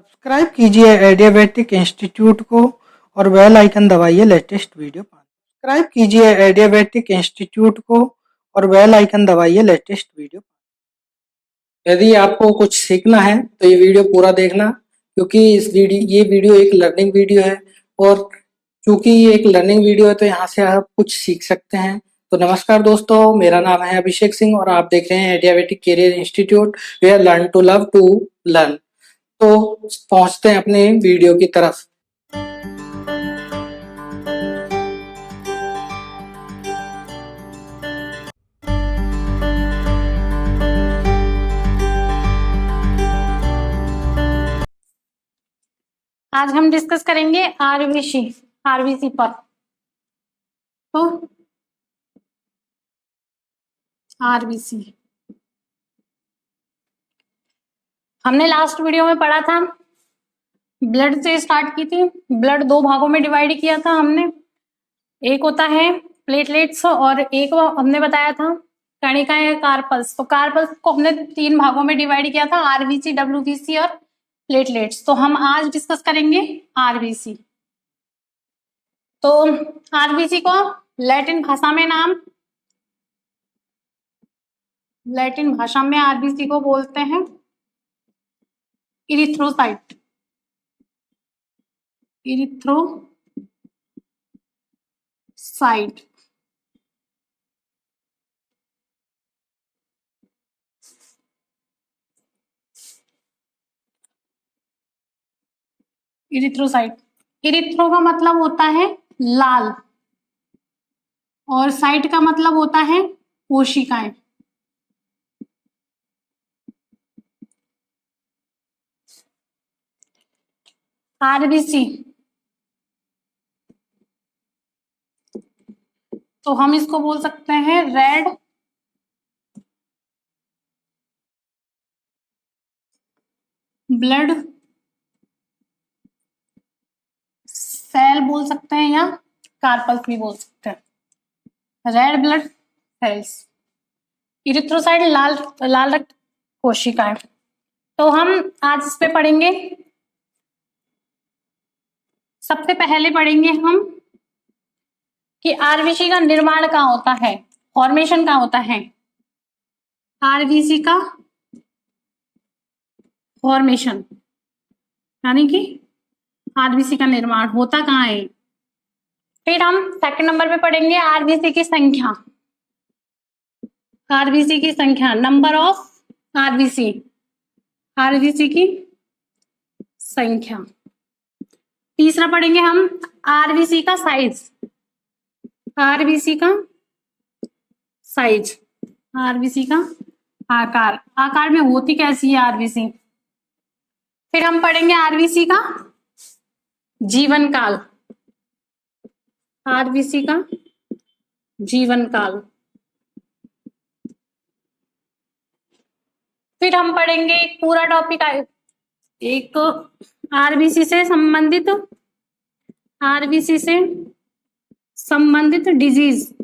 Subscribe कीजिए adiabatic institute को और बेल आइकन दबाइए लेटेस्ट वीडियो पाने। सब्सक्राइब कीजिए एडियाबेटिक इंस्टीट्यूट को और बेल आइकन दबाइए लेटेस्ट वीडियो। यदि आपको कुछ सीखना है तो ये वीडियो पूरा देखना, क्योंकि ये वीडियो एक लर्निंग वीडियो है और चूंकि ये एक लर्निंग वीडियो है तो यहाँ से आप कुछ सीख सकते हैं। तो नमस्कार दोस्तों, मेरा नाम है अभिषेक सिंह और आप देख रहे हैं Adiabatic Career Institute where learn to love to learn. तो पहुंचते हैं अपने वीडियो की तरफ। आज हम डिस्कस करेंगे आरबीसी पर। तो आरबीसी हमने लास्ट वीडियो में पढ़ा था, ब्लड से स्टार्ट की थी। ब्लड दो भागों में डिवाइड किया था हमने, एक होता है प्लेटलेट्स और एक हमने बताया था कणिका या कार्पल्स। तो कार्पल्स को हमने तीन भागों में डिवाइड किया था, आरबीसी, डब्ल्यूबीसी और प्लेटलेट्स। तो हम आज डिस्कस करेंगे आरबीसी। तो आरबीसी को लैटिन भाषा में आरबीसी को बोलते हैं इरिथ्रोसाइट। इरिथ्रो का मतलब होता है लाल और साइट का मतलब होता है कोशिकाएं। आरबीसी तो हम इसको बोल सकते हैं रेड ब्लड सेल बोल सकते हैं या कार्पल्स भी बोल सकते हैं, रेड ब्लड सेल्स। इरिथ्रोसाइट लाल रक्त कोशिकाएं। तो हम आज इस पे पढ़ेंगे। सबसे पहले पढ़ेंगे हम कि आरबीसी का निर्माण कहाँ होता है, फॉर्मेशन कहाँ होता है। आरबीसी का फॉर्मेशन यानी कि आरबीसी का निर्माण होता कहाँ है। फिर हम सेकंड नंबर पे पढ़ेंगे आरबीसी की संख्या, नंबर ऑफ आरबीसी की संख्या। तीसरा पढ़ेंगे हम आरबीसी का साइज, आरबीसी का आकार में होती कैसी है आरबीसी। फिर हम पढ़ेंगे आरबीसी का जीवन काल, फिर हम पढ़ेंगे एक पूरा टॉपिक एक आरबीसी से संबंधित डिजीज,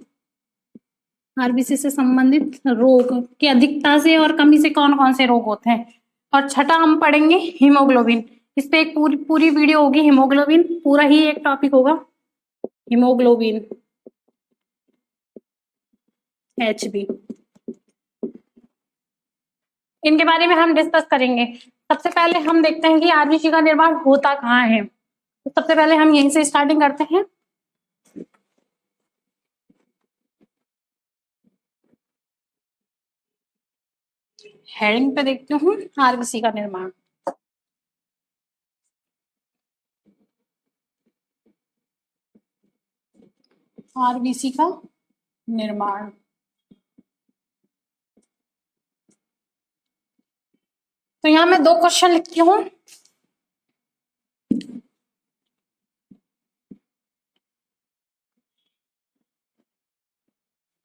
आरबीसी से संबंधित रोग की अधिकता से और कमी से कौन कौन से रोग होते हैं। और छठा हम पढ़ेंगे हीमोग्लोबिन। इस पे एक पूरी वीडियो होगी। हीमोग्लोबिन पूरा ही एक टॉपिक होगा, हीमोग्लोबिन HB, इनके बारे में हम डिस्कस करेंगे। सबसे पहले हम देखते हैं कि आरबीसी का निर्माण होता कहाँ है। तो सबसे पहले हम यहीं से स्टार्टिंग करते हैं। हेडिंग पे देखते हूँ आरबीसी का निर्माण। आरबीसी का निर्माण, तो यहां मैं दो क्वेश्चन लिखती हूँ।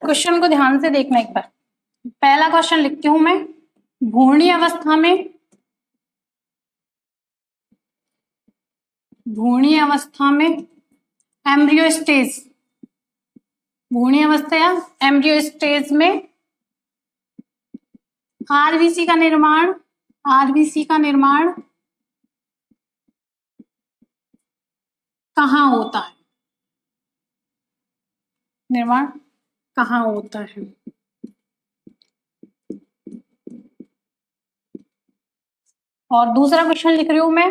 क्वेश्चन को ध्यान से देखना एक बार। पहला क्वेश्चन लिखती हूं मैं, भ्रूणीय अवस्था में एम्ब्रियो स्टेज, भ्रूणीय अवस्था या एम्ब्रियो स्टेज में आरबीसी का निर्माण कहाँ होता है, निर्माण कहाँ होता है। और दूसरा क्वेश्चन लिख रही हूं मैं,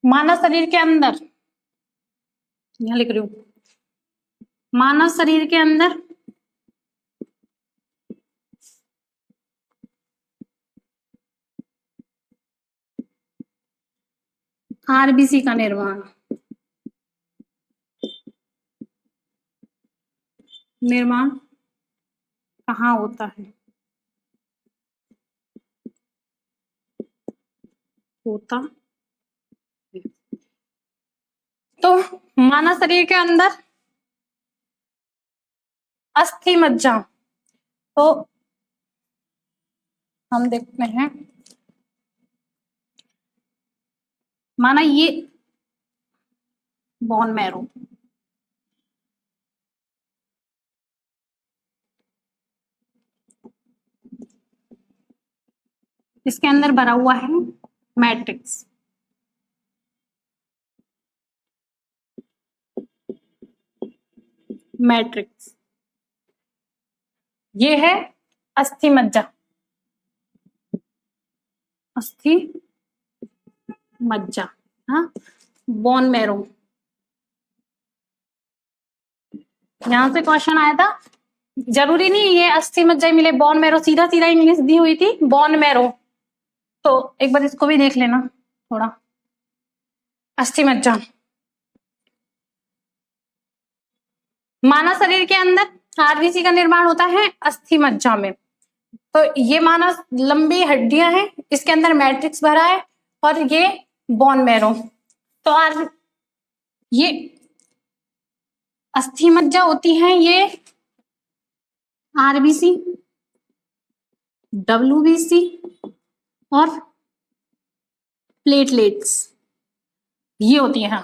मानव शरीर के अंदर, यहां लिख रही हूं, मानव शरीर के अंदर आरबीसी का निर्माण, निर्माण कहाँ होता है, होता है। तो मानव शरीर के अंदर अस्थि मज्जा, तो हम देखते हैं, माना ये बोन मैरो, इसके अंदर भरा हुआ है मैट्रिक्स, मैट्रिक्स, ये है अस्थि मज्जा, अस्थि मज्जा, हाँ, बोन मैरो। यहां से क्वेश्चन आया था, जरूरी नहीं ये अस्थि मज्जा ही मिले, बोन मैरो सीधा सीधा इंग्लिश दी हुई थी बोन मैरो, तो एक बार इसको भी देख लेना थोड़ा। अस्थि मज्जा, मानव शरीर के अंदर आरबीसी का निर्माण होता है अस्थि मज्जा में। तो ये मानव लंबी हड्डियां हैं, इसके अंदर मैट्रिक्स भरा है और ये बोन मैरो। तो ये अस्थि मज्जा होती है, ये आरबीसी, डब्ल्यूबीसी और प्लेटलेट्स, ये होती है।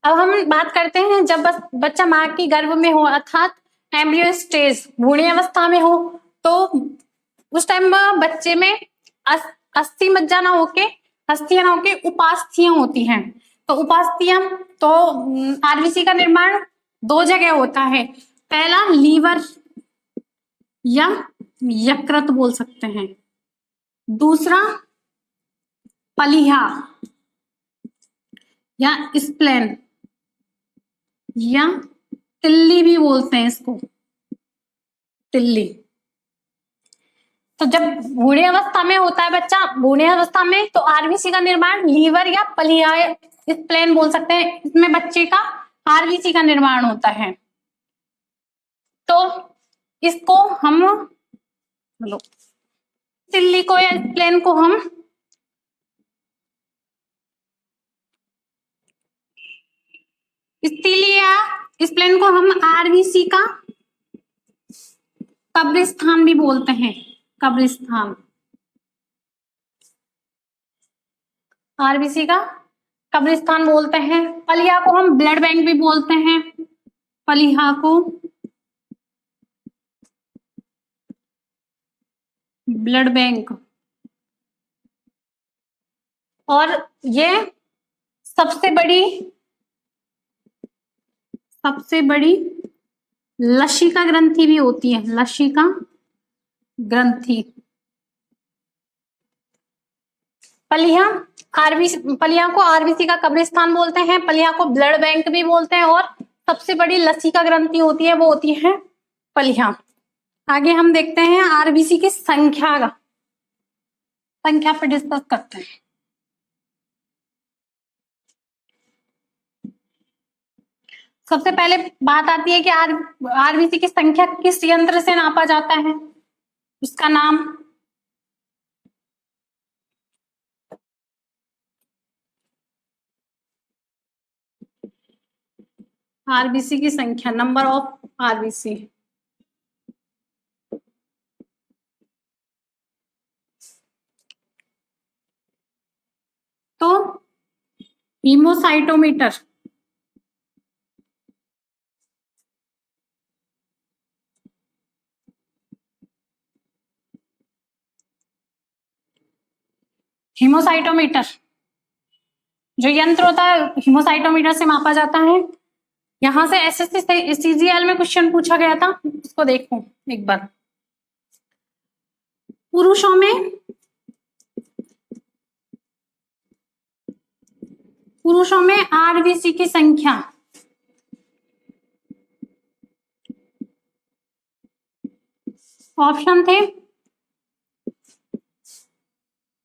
अब हम बात करते हैं जब बच्चा माँ की गर्भ में हो, अर्थात एम्ब्रियो स्टेज, भ्रूण अवस्था में हो, तो उस टाइम बच्चे में अस्थि मज्जा ना होके, अस्थियां ना होके उपास्थियां होती हैं। तो उपास्थियां, तो आरबीसी का निर्माण दो जगह होता है, पहला लीवर या यकृत बोल सकते हैं, दूसरा पलिहा या स्प्लेन या तिल्ली भी बोलते हैं इसको, तिल्ली। तो जब भ्रूण अवस्था में होता है बच्चा, भ्रूण अवस्था में, तो आरबीसी का निर्माण लीवर या पलिहा, स्प्लेन बोल सकते हैं, इसमें बच्चे का आरबीसी का निर्माण होता है। तो इसको हम, तिल्ली को या स्प्लेन को हम स्प्लेन को हम आरबीसी का कब्रिस्तान भी बोलते हैं, कब्रिस्तान, आरबीसी का कब्रिस्तान बोलते हैं। पलिहा को हम ब्लड बैंक भी बोलते हैं, पलिहा को ब्लड बैंक। और ये सबसे बड़ी लसिका ग्रंथि भी होती है, लसिका ग्रंथि। पलिहा को आरबीसी का कब्रिस्तान बोलते हैं, पलिहा को ब्लड बैंक भी बोलते हैं, और सबसे बड़ी लसिका ग्रंथि होती है वो होती है पलिहा। आगे हम देखते हैं आरबीसी की संख्या पर डिस्कस करते हैं। सबसे पहले बात आती है कि आरबीसी की संख्या किस यंत्र से नापा जाता है, उसका नाम आरबीसी की संख्या, नंबर ऑफ आरबीसी। तो हीमोसाइटोमीटर, हीमोसाइटोमीटर जो यंत्र होता है हीमोसाइटोमीटर से मापा जाता है। यहां से एसएससी से सीजीएल में क्वेश्चन पूछा गया था, उसको देखो एक बार। पुरुषों में आरबीसी की संख्या ऑप्शन थे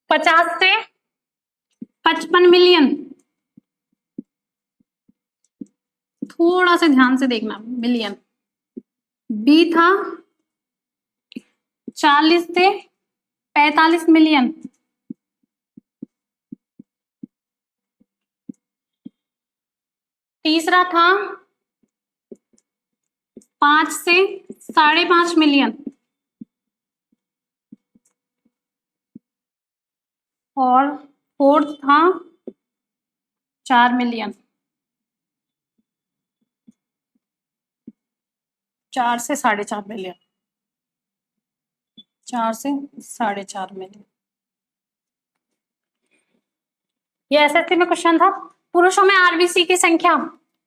50 से 55 मिलियन, थोड़ा सा ध्यान से देखना मिलियन। बी था 40 से 45 मिलियन। तीसरा था 5 से 5.5 मिलियन। और फोर्थ था 4 मिलियन। 4 से 4.5 मिलियन। 4 से 4.5 मिलियन। ये एसएससी में क्वेश्चन था। पुरुषों में आरबीसी की संख्या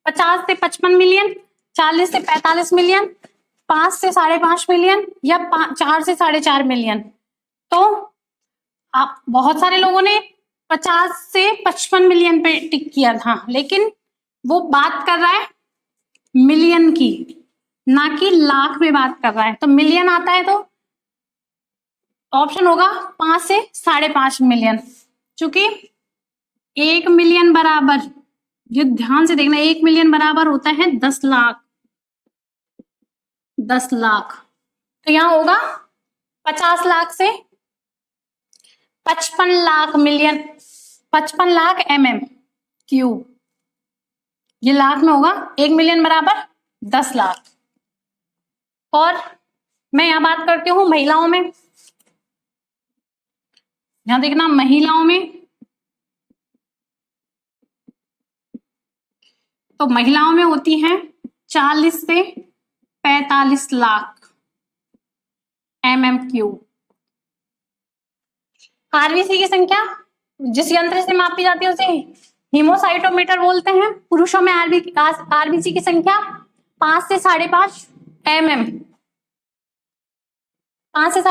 50 से 55 मिलियन, 40 से 45 मिलियन, 5 से 5.5 मिलियन या 4 से 4.5 मिलियन। तो आप बहुत सारे लोगों ने 50 से 55 मिलियन पे टिक किया था, लेकिन वो बात कर रहा है मिलियन की, ना कि लाख में बात कर रहा है। तो मिलियन आता है तो ऑप्शन होगा 5 से 5.5 मिलियन, क्योंकि 1 मिलियन बराबर, ये ध्यान से देखना, 1 मिलियन बराबर होता है 10 लाख। 10 लाख तो यहां होगा 50 लाख से 55 लाख मिलियन, 55 लाख क्यूब। ये लाख में होगा, 1 मिलियन बराबर 10 लाख। और मैं यहां बात करती हूं महिलाओं में। यहां देखना महिलाओं में, तो महिलाओं में होती हैं 40 से 45 लाख क्यूब। आरबीसी की संख्या जिस यंत्र से मापी जाती है उसे हीमोसाइटोमीटर बोलते हैं। पुरुषों में आरबीसी की संख्या 5 से 5.5 5 से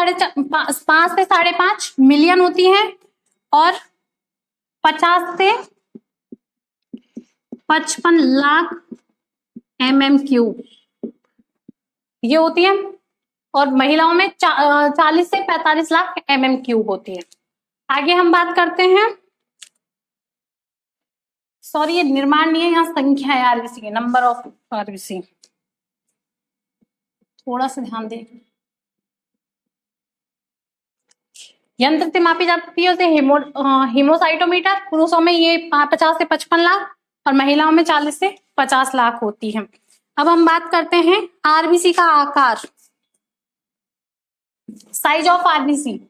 5.5 मिलियन होती है और 50 से 55 लाख क्यूब ये होती है। और महिलाओं में 40 से 45 लाख क्यूब होती है। आगे हम बात करते हैं, सॉरी ये निर्माण नहीं है, यहाँ संख्या है आरबीसी की, नंबर ऑफ आरबीसी। थोड़ा सा ध्यान दें। यंत्र से मापी जाती है उसे हीमोसाइटोमीटर। पुरुषों में ये 50 से 55 लाख और महिलाओं में 40 से 50 लाख होती है। अब हम बात करते हैं आरबीसी का आकार, साइज ऑफ आरबीसी।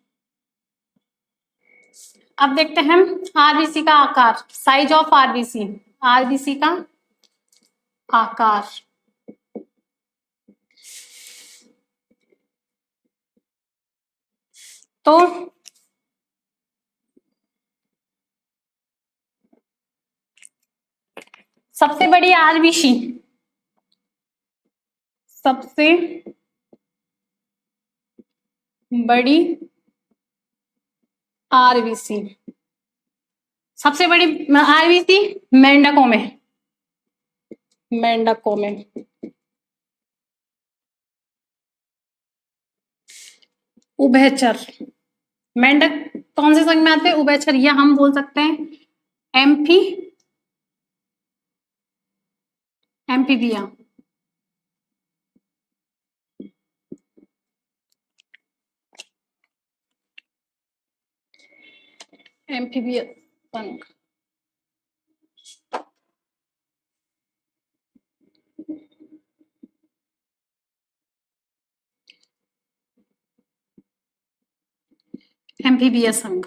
अब देखते हैं आरबीसी का आकार, साइज ऑफ आरबीसी। आरबीसी का आकार, तो सबसे बड़ी आरबीसी, सबसे बड़ी आरबीसी, सबसे बड़ी आरबीसी मेंढकों में, मेंढकों में उभयचर। मेंढक कौन से संघ में आते हैं? उभयचर, या हम बोल सकते हैं एम्फीबिया। एम्फीबिया संघ। एम्फीबिया संघ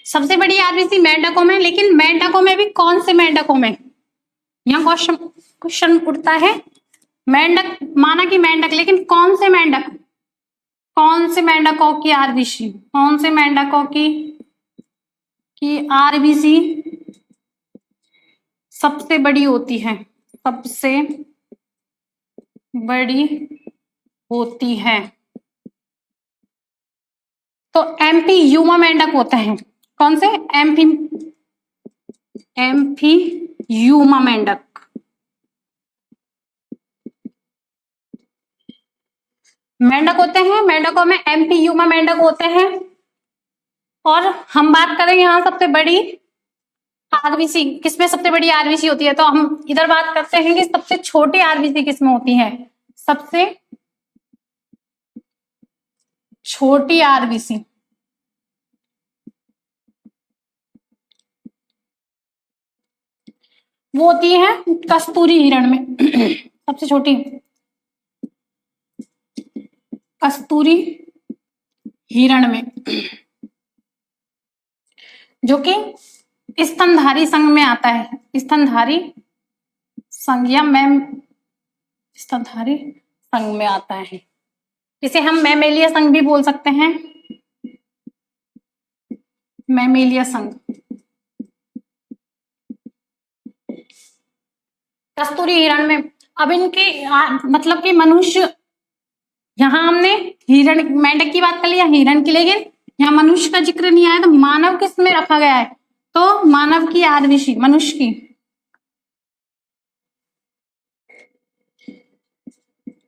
सबसे बड़ी आरबीसी मेंढकों में। लेकिन मेंढकों में भी कौन से मेंढकों में, यहाँ क्वेश्चन उठता है। मेंढक माना कि मेंढक, लेकिन कौन से मेंढक, कौन से मेंढकों की आरबीसी, कौन से मेंढकों की कि आरबीसी सबसे बड़ी होती है, सबसे बड़ी होती है। तो एम्फी यूमा मेंढक होते हैं, कौन से? एम्फी यूमा मेंढक। मेंढक होते हैं, मेंढकों में एम्फी यूमा मेंढक होते हैं। और हम बात करें यहाँ सबसे बड़ी आरबीसी, किसमें सबसे बड़ी आरबीसी होती है, तो हम इधर बात करते हैं कि सबसे छोटी आरबीसी किसमें होती है। सबसे छोटी आरबीसी वो होती है कस्तूरी हिरण में। सबसे छोटी कस्तूरी हिरण में, जो कि स्तनधारी संघ में आता है। स्तनधारी संघ या स्तनधारी संघ में आता है। इसे हम मैमेलिया संघ भी बोल सकते हैं, मैमेलिया संघ। कस्तूरी हिरण में, अब इनके मतलब कि मनुष्य, यहाँ हमने हिरण मेंढक की बात कर लिया, हिरण की, लेकिन यहाँ मनुष्य का जिक्र नहीं आया, तो मानव किस में रखा गया है, तो मानव की आरबीसी, मनुष्य की,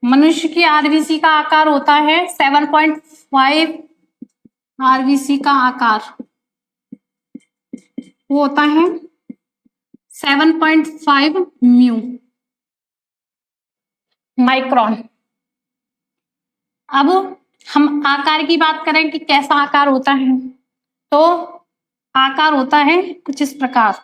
मनुष्य की आरबीसी का आकार होता है 7.5 आरबीसी का आकार, वो होता है 7.5 म्यू माइक्रोन। अब हम आकार की बात करें कि कैसा आकार होता है, तो आकार होता है कुछ इस प्रकार।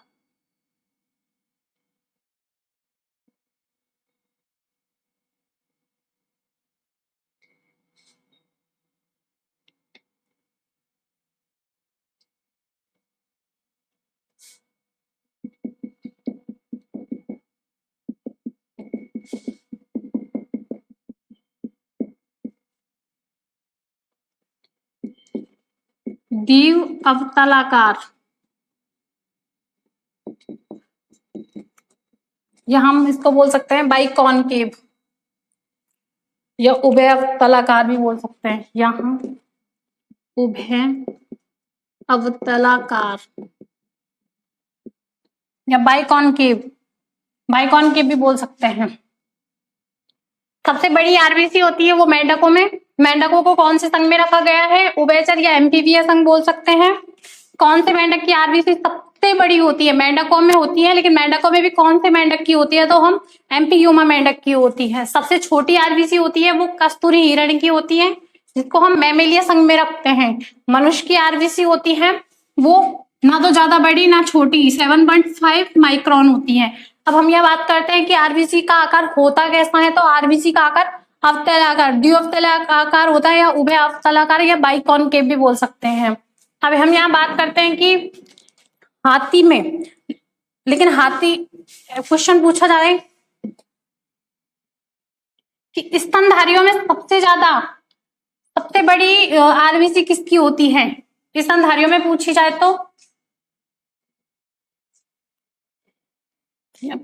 द्वीव अवतलाकार, या हम इसको बोल सकते हैं बाइकॉनकेव, या उभय अवतलाकार भी बोल सकते हैं, या हम उभय अवतलाकार या बाइकॉनकेव, बाइकॉनकेव भी बोल सकते हैं। सबसे बड़ी आरबीसी होती है वो मेंढकों में। मेंढकों को कौन से संघ में रखा गया है? उभयचर या एम्फीबिया संघ बोल सकते हैं। कौन से मेंढक की आरबीसी सबसे बड़ी होती है? मेंढकों में होती है, लेकिन मेंढकों में भी कौन से मेंढक की होती है, तो हम एम्फीयूमा मेंढक की होती है। सबसे छोटी आरबीसी होती है वो कस्तूरी हिरण की होती है, जिसको हम मैमेलिया संघ में रखते हैं। मनुष्य की आरबीसी होती है वो ना तो ज्यादा बड़ी ना छोटी, 7.5 माइक्रोन होती है। अब हम यह बात करते हैं कि आरबीसी का आकार होता कैसा है, तो आरबीसी का आकार अवतलाकार, द्विअवतलाकार होता है, या उभय अवतलाकार या बाइकॉनकेव भी बोल सकते हैं। अब हम यहाँ बात करते हैं कि हाथी में, लेकिन हाथी क्वेश्चन पूछा जा रहा है कि स्तनधारियों में सबसे बड़ी आरबीसी किसकी होती है? स्तनधारियों में पूछी जाए तो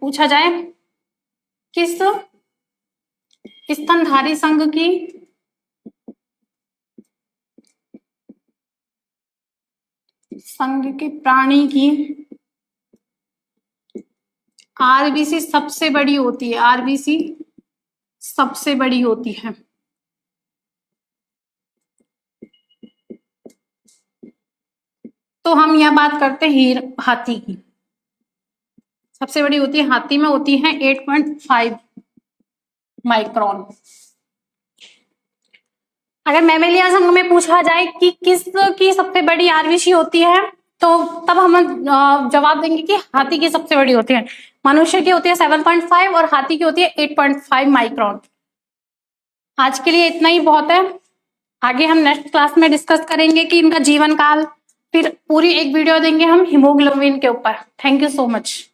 पूछा जाए किस स्तनधारी संघ की के प्राणी की आरबीसी सबसे बड़ी होती है, आरबीसी सबसे बड़ी होती है, तो हम यह बात करते हैं हाथी की। सबसे बड़ी होती है हाथी में, होती है 8.5 माइक्रोन। अगर मैमेलिया संघ में पूछा जाए कि किसकी सबसे बड़ी आरबीसी होती है, तो तब हम जवाब देंगे कि हाथी की सबसे बड़ी होती है। मनुष्य की होती है 7.5 और हाथी की होती है 8.5 माइक्रोन। आज के लिए इतना ही बहुत है। आगे हम नेक्स्ट क्लास में डिस्कस करेंगे कि इनका जीवन काल, फिर पूरी एक वीडियो देंगे हम हीमोग्लोबिन के ऊपर। Thank you so much.